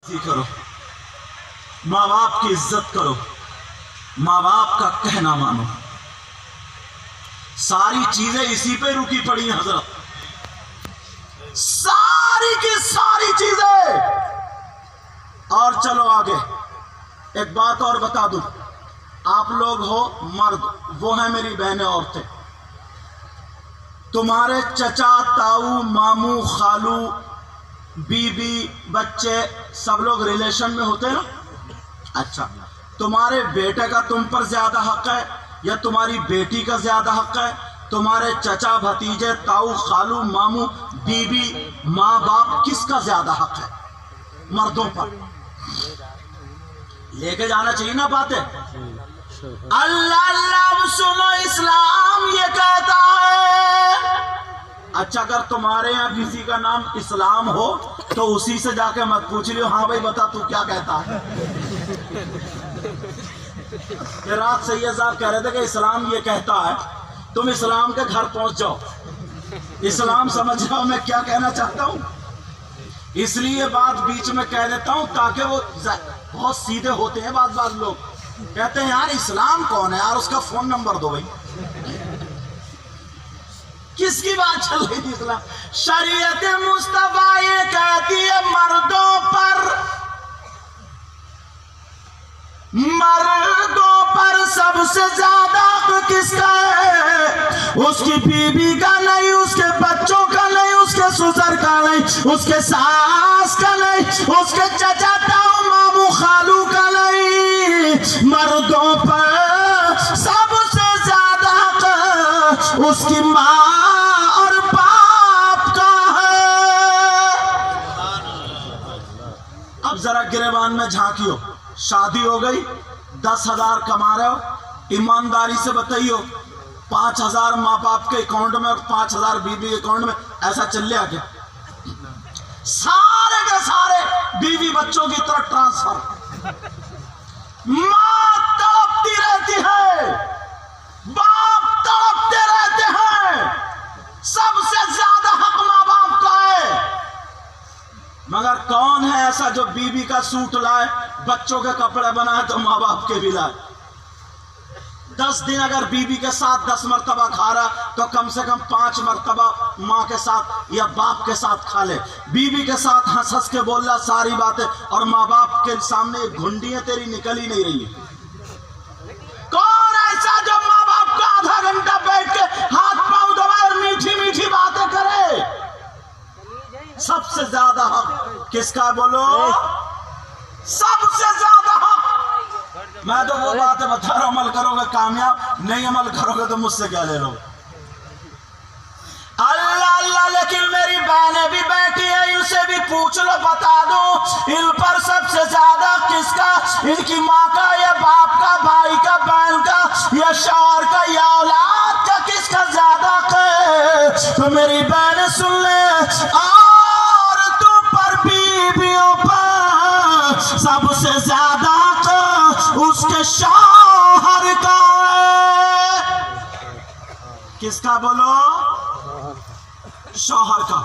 کرو، ماں باپ کی عزت کرو، ماں باپ کا کہنا مانو. ساری چیزیں اسی پہ رکی پڑی ہیں حضرت، ساری کی ساری چیزیں. اور چلو آگے ایک بات اور بتا دوں، آپ لوگ ہو مرد، وہ ہیں میری بہنیں عورتیں. تمہارے چچا، تاؤ، ماموں، خالو، بیوی، بچے سب لوگ ریلیشن میں ہوتے ہیں نا. اچھا، تمہارے بیٹے کا تم پر زیادہ حق ہے یا تمہاری بیٹی کا زیادہ حق ہے؟ تمہارے چچا، بھتیجے، تاؤ، خالو، ماموں، بیوی، ماں باپ، کس کا زیادہ حق ہے؟ مردوں پر. لے کے جانا چاہیے نا باتیں. اللہ اللہ سنو، اسلام یہ کہتا ہے. اچھا، اگر تمہارے یہاں کسی کا نام اسلام ہو تو اسی سے جا کے مت پوچھ لیو، ہاں بھائی بتا تو کیا کہتا ہے. کہ رات سید صاحب کہہ رہے تھے کہ اسلام یہ کہتا ہے، تم اسلام کے گھر پہنچ جاؤ، اسلام سمجھ جاؤ میں کیا کہنا چاہتا ہوں. اس لیے بات بیچ میں کہہ دیتا ہوں تاکہ وہ بہت سیدھے ہوتے ہیں. بعض لوگ کہتے ہیں یار اسلام کون ہے، یار اس کا فون نمبر دو بھائی. کس کی بات چل رہی تھی؟ اسلام. شریعت مصطفیٰ یہ کہتی ہے مردوں پر سب سے زیادہ حق کس کا ہے؟ اس کی بیوی کا نہیں، اس کے بچوں کا نہیں، اس کے سسر کا نہیں، اس کے ساس کا نہیں، اس کے چچا، تاؤ، ماموں، خالو کا نہیں. مردوں پر سب سے زیادہ حق اس کی ماں اور باپ کا ہے. اب ذرا گریبان میں جھانکیو. شادی ہو گئی، 10,000 کما رہے ہو، ایمانداری سے بتائیو 5,000 ماں باپ کے اکاؤنٹ میں اور 5,000 بیوی کے اکاؤنٹ میں ایسا چل لیا کیا؟ سارے کے سارے بیوی بچوں کی طرف ٹرانسفر. ماں تڑپتی رہتی ہے، باپ تڑپتے رہتے ہیں. سب سے زیادہ حق ماں باپ کا ہے. مگر کون ہے ایسا جو بیوی کا سوٹ لائے، بچوں کے کپڑے بنائے تو ماں باپ کے بھی لائے؟ 10 دن اگر بیوی کے ساتھ 10 مرتبہ کھا رہا تو کم سے کم 5 مرتبہ ماں کے ساتھ یا باپ کے ساتھ کھا لے. بیوی کے ساتھ ہنس ہنس کے بول رہا ساری باتیں، اور ماں باپ کے سامنے گھنڈیاں تیری نکل ہی نہیں رہی ہیں. کون ایسا جو ماں باپ کا آدھا گھنٹہ بیٹھ کے ہاتھ پاؤں دبائے اور میٹھی میٹھی باتیں کرے؟ سب سے زیادہ حق کس کا بولو؟ سب سے زیادہ حق. میں تو وہ باتیں بتا رہا ہوں، عمل کرو گے کامیاب، نہیں عمل کرو گے تو مجھ سے کیا لے لو. اللہ اللہ، لیکن میری بہنیں بھی بیٹھی ہیں، ان سے بھی پوچھ لو، بتا دو ان پر سب سے زیادہ کس کا؟ ان کی ماں کا یا باپ کا، بھائی کا، بہن کا، یا شوہر کا، یا اولاد کا، کس کا زیادہ ہے؟ تو میری بہنیں سن لیں، عورتوں پر، بیویوں پر سب سے زیادہ اس کے شوہر کا ہے. کس کا بولو؟ شوہر کا.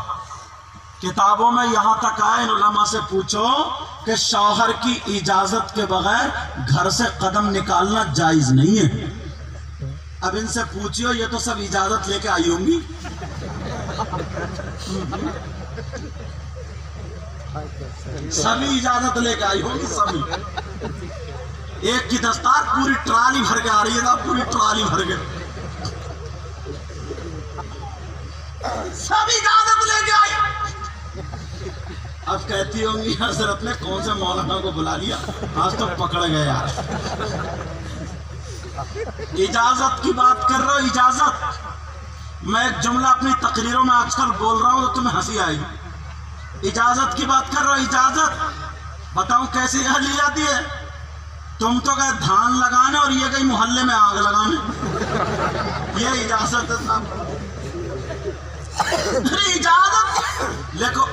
کتابوں میں یہاں تک آئے، علماء سے پوچھو کہ شوہر کی اجازت کے بغیر گھر سے قدم نکالنا جائز نہیں ہے. اب ان سے پوچھو، یہ تو سب اجازت لے کے آئی ہوں گی. سبھی اجازت لے کے آئی ہوں گی، سبھی. ایک کی دستار پوری ٹرالی بھر کے آ رہی ہے، پوری ٹرالی بھر کے سب اجازت لے کے آئی. اب کہتی ہوں گی حضرت نے کون سے مولانا کو بلا لیا، آج تو پکڑ گئے یار. اجازت کی بات کر رہا ہوں، اجازت. میں ایک جملہ اپنی تقریروں میں آج کل بول رہا ہوں تو تمہیں ہنسی آئے گی. اجازت کی بات کر رہا ہوں، اجازت. بتاؤں کیسے یہاں لی جاتی ہے؟ تم تو گئے دھان لگانے اور یہ گئی محلے میں آگ لگانے. یہ اجازت ہے صاحب. اجازت دیکھو،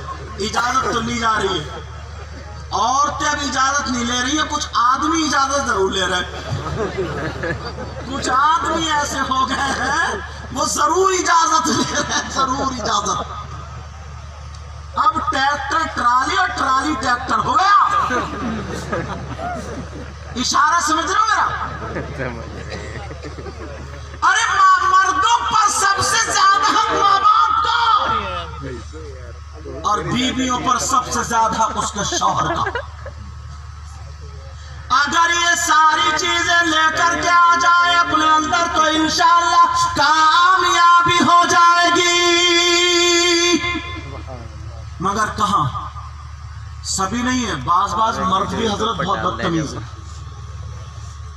اجازت تو لی جا رہی ہے. عورتیں اب اجازت نہیں لے رہی ہیں، کچھ آدمی اجازت ضرور لے رہے. کچھ آدمی ایسے ہو گئے ہیں وہ ضرور اجازت لے رہے ہیں، ضرور اجازت. اب ٹریکٹر ٹرالی اور ٹرالی ٹریکٹر ہو گیا. इशारा समझ रहे हो मेरा? अरे मर्दों पर सबसे ज्यादा हक माँ बाप का और बीवियों पर सबसे ज्यादा उसके शौहर का। अगर ये सारी चीजें लेकर के आ जाए अपने अंदर तो इंशाअल्लाह कामयाबी हो जाएगी। मगर कहां? सभी नहीं है, बाज मर्द भी हजरत बहुत बदतमीज है।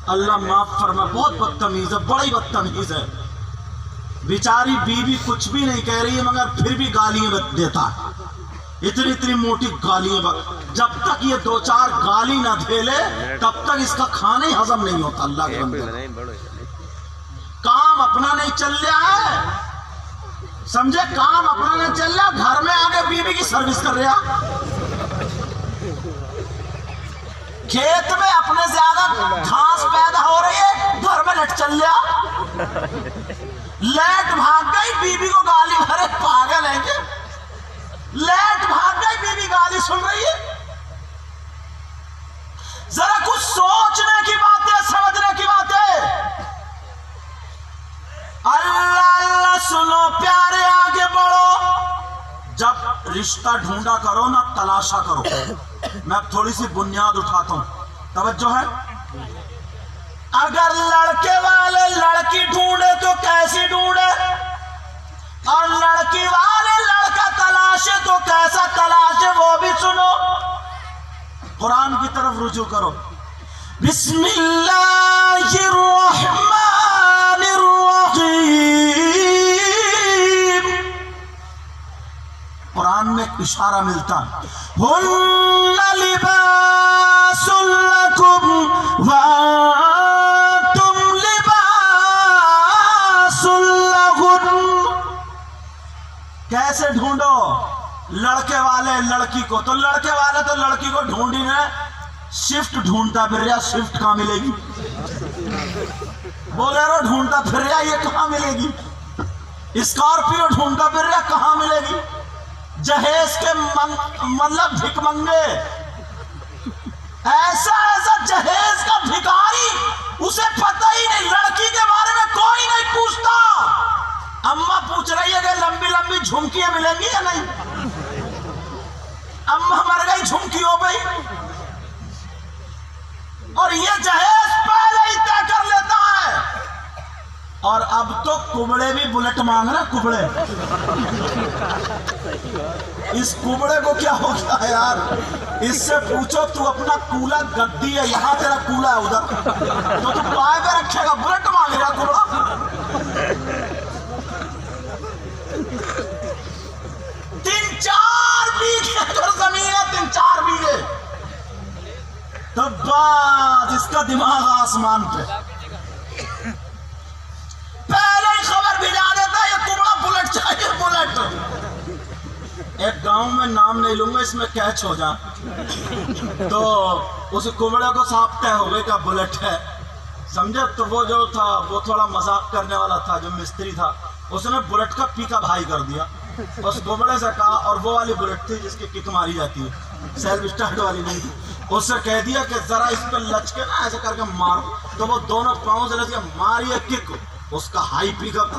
अल्लाह माफ फरमा, बहुत बदतमीज है, बड़ी बदतमीज है। बेचारी बीवी कुछ भी नहीं कह रही है मगर फिर भी गालियां देता है, इतनी इतनी मोटी गालियां। जब तक ये 2-4 गाली ना झेले तब तक इसका खाना ही हजम नहीं होता। अल्लाह के बंदे, काम अपना नहीं चल रहा है, समझे? काम अपना नहीं चल रहा, घर में आके बीवी की सर्विस कर रहा। खेत में अपने ज्यादा घास पैदा हो रही है, घर में लट चल रहा। लेट भाग गई, बीवी को गाली, अरे पागल है क्या? लेट भाग गई, बीवी गाली सुन रही है। जरा कुछ सोचने की बात है, समझने की बात है। अल्लाह अल्लाह सुनो प्यारे, आगे बढ़ो। जब रिश्ता ढूंढा करो ना, तलाशा करो। मैं थोड़ी सी बुनियाद उठाता हूं, तवज्जो है। अगर लड़के वाले लड़की ढूंढे तो कैसी ढूंढे, और लड़की वाले लड़का तलाशे तो कैसा तलाशे, वो भी सुनो। कुरान की तरफ रुजू करो। बिस्मिल्लाहिर्रहमानिर्रहीम। कुरान में एक इशारा मिलता है, हुन्ना लिबासुल लकुम व अंतुम लिबासुल लहुन। कैसे ढूंढो? लड़के वाले लड़की को, तो लड़के वाले तो लड़की को ढूंढ ही रहे, शिफ्ट ढूंढता फिर रहा, शिफ्ट कहां मिलेगी? बोलेरो ढूंढता फिर रहा, ये कहां मिलेगी? स्कॉर्पियो ढूंढता फिर रहा, कहां मिलेगी? जहेज के मतलब भिकमंगे, ऐसा ऐसा जहेज का भिखारी, उसे पता ही नहीं, लड़की के बारे में कोई नहीं पूछता। अम्मा पूछ रही है कि लंबी लंबी झुमकियां मिलेंगी या नहीं? अम्मा मर गई, झुमकी हो गई। और ये जहेज पहले ही तय कर लेता है। और अब तो कुबड़े भी बुलेट मांग रहे, कुबड़े। इस कुबड़े को क्या हो गया यार? इससे पूछो, तू अपना कूला गद्दी है, यहां तेरा कूला है उधर, तो तू पाए पे रखेगा, बुलेट मांग रहा कुबड़ा। 3-4 बीघे अगर जमीन है, 3-4 बीघे, तो बस इसका दिमाग आसमान पे। पहले ही खबर भिजा देता है, ये कुबड़ा बुलेट चाहिए, बुलेट। एक गांव में, नाम नहीं लूंगा, इसमें कैच हो जा, तो उस कुबड़े को साफ तय हो गई का बुलेट है, समझे? तो वो जो था, वो थोड़ा मजाक करने वाला था, जो मिस्त्री था, उसने बुलेट का पीका भाई कर दिया। उस कुबड़े से कहा, और वो वाली बुलेट थी जिसकी किक मारी जाती है, सेल्फ स्टार्ट वाली नहीं, उससे कह दिया कि जरा इस पर लचके ना ऐसे करके मारो। तो वो दोनों पांव से लचके मारिए किक, उसका हाई पिकअप,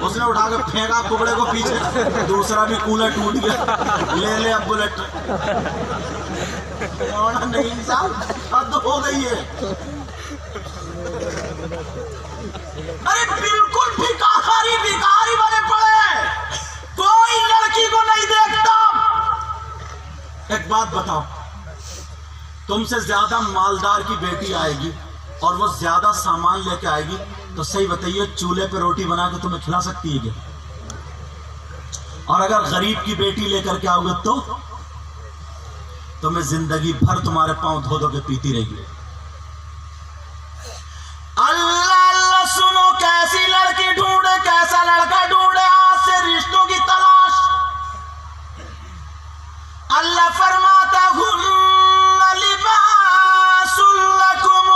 उसने उठा के फेंका कुबड़े को पीछे, दूसरा भी कूलर टूट गया। ले अब बुलेट। नहीं इंसान, हद हो गई है। अरे बिल्कुल भिखारी भिखारी बने पड़े, कोई लड़की को नहीं देखता। एक बात बताओ, तुमसे ज्यादा मालदार की बेटी आएगी और वो ज्यादा सामान लेके आएगी, तो सही बताइए, चूल्हे पे रोटी बना के तुम्हें खिला सकती है क्या? और अगर गरीब की बेटी लेकर के आओगे तो मैं जिंदगी भर तुम्हारे पांव धो धो के पीती रहेगी। अल्लाह अल्लाह सुनो, कैसी लड़की ढूंढे, कैसा लड़का ढूंढे, आज से रिश्तों की तलाश। अल्लाह फरमाता, हुन्ना लिबासुल लकुम,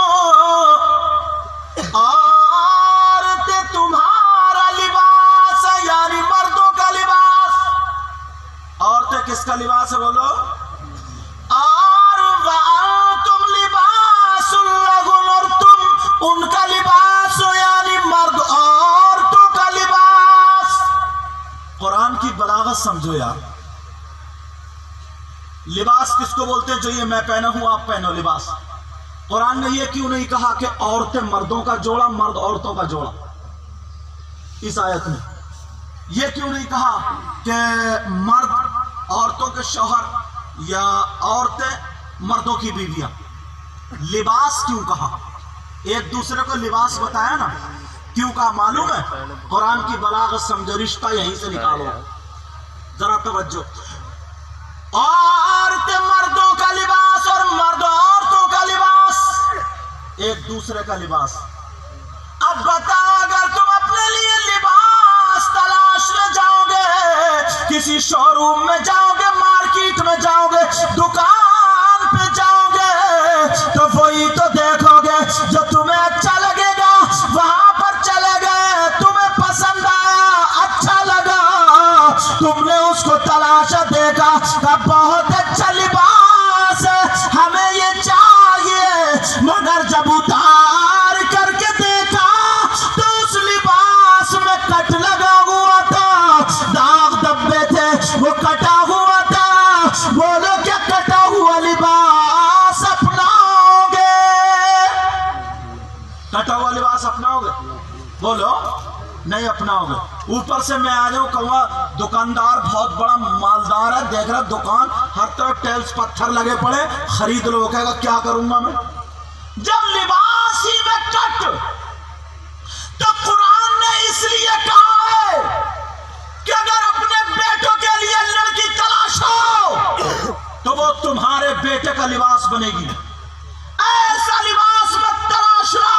औरतें तुम्हारा लिबास है, यानी मर्दों का लिबास। औरतें किसका लिबास है बोलो? और तुम लिबास समझो यार, लिबास किसको बोलते हैं? जो ये मैं पहना हूं आप पहनो लिबास। कुरान ने ये क्यों नहीं कहा कि औरतें मर्दों का जोड़ा, मर्द औरतों का जोड़ा? इस आयत में ये क्यों नहीं कहा कि मर्द औरतों के शौहर या औरतें मर्दों की बीवियां? लिबास क्यों कहा? एक दूसरे को लिबास बताया ना, क्यों कहा मालूम है? कुरान की बलागत समझो, रिश्ता यहीं से निकालो, जरा तवज्जो। औरतें मर्दों का लिबास और मर्द औरतों का लिबास, एक दूसरे का लिबास। अब बताओ, अगर तुम अपने लिए लिबास तलाशने जाओगे, किसी शोरूम में जाओगे, मार्केट में जाओगे, दुकान पे जाओगे, तो वही तो देखोगे जो तुम्हें अच्छा लगेगा, वहां पर चले गए, तुम्हें पसंद आया, अच्छा लगा, तुमने उसको तलाशा, देखा का बहुत अच्छा लिबास है, हमें ये चाहिए, मगर जब उतार करके देखा तो उस लिबास में कट लगा हुआ था, दाग धब्बे थे, वो कटा हुआ था। बोलो क्या कटा हुआ लिबास अपनाओगे? कटा हुआ लिबास अपनाओगे? बोलो नहीं अपनाओगे। ऊपर से मैं आ जाऊं, कहूंगा दुकानदार बहुत बड़ा मालदार है, देख रहा दुकान हर तरफ टाइल्स पत्थर लगे पड़े, खरीद लो। कहेगा क्या करूंगा मैं? जब लिबास ही में कट, तो कुरान ने इसलिए कहा है कि अगर अपने बेटों के लिए लड़की तलाशो तो वो तुम्हारे बेटे का लिबास बनेगी। ऐसा लिबास मत तलाशना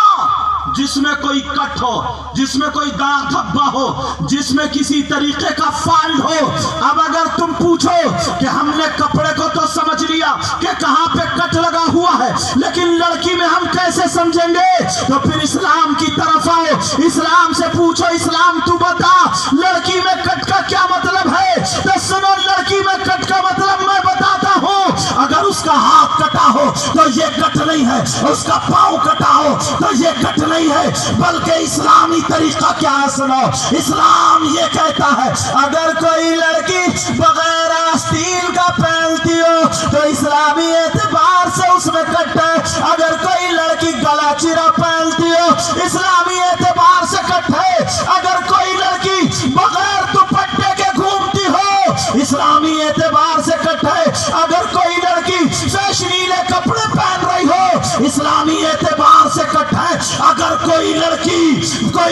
जिसमें कोई कट हो, जिसमें कोई दाग धब्बा हो, जिसमें किसी तरीके का फाल्ट हो। अब अगर तुम पूछो कि हमने कपड़े को तो समझ लिया कि कहां पे कट लगा हुआ है, लेकिन लड़की में हम कैसे समझेंगे? तो फिर इस्लाम की तरफ आओ, इस्लाम से पूछो, इस्लाम तू बता लड़की में कट का क्या मतलब है? तो सुनो, लड़की में कट का मतलब मैं बताता हूं। अगर उसका हाथ कटा हो तो ये कट नहीं है, उसका पांव कटा हो तो ये कट नहीं है, बल्कि इस्लामी तरीका क्या है सुनो। इस्लाम ये कहता है अगर कोई लड़की बगैर आस्तीन का पहनती हो तो इस्लामी एतबार से उसमें कट है। अगर कोई लड़की गला चिरा पहनती हो, इस्लामी एतबार से कट है। अगर कोई लड़की बगैर दुपट्टे के घूमती हो, इस्लामी एतबार से कट है। अगर कोई लड़की फैशनीले कपड़े पहन रही हो, इस्लामी एतबार से कट है। अगर कोई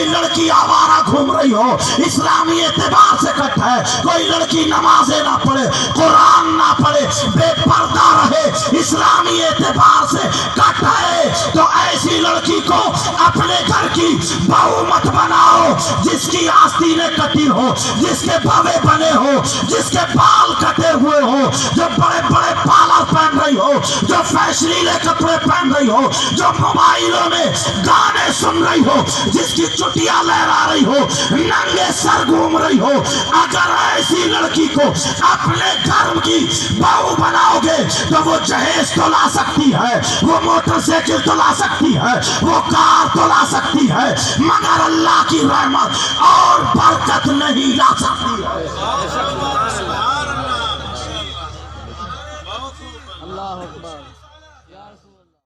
लड़की आवारा घूम रही हो, इस्लामी एतबार से कट है। कोई लड़की नमाजें ना पढ़े, कुरान ना पढ़े, बेपर्दा रहे, इस्लामी एतबार से कट है। तो ऐसी लड़की को अपने घर की बहू मत बनाओ जिसकी आस्तीनें कटी हो, जिसके भवे बने हो, जिसके बाल कटे हुए हो, जो बड़े बड़े पार्लर पहन रही हो, जो फैशनीले कपड़े पहन रही हो, जो मोबाइलों में गाने सुन रही हो, जिसकी चुटिया लहरा रही हो, नंगे सर घूम रही हो। अगर ऐसी लड़की को अपने घर की बहू बनाओगे तो वो जहेज तो ला सकती है, वो मोटरसाइकिल तो ला सकती है, वो कार तो ला सकती है, मगर अल्लाह की रहमत और बरकत नहीं ला सकती है। अल्लाह अकबर।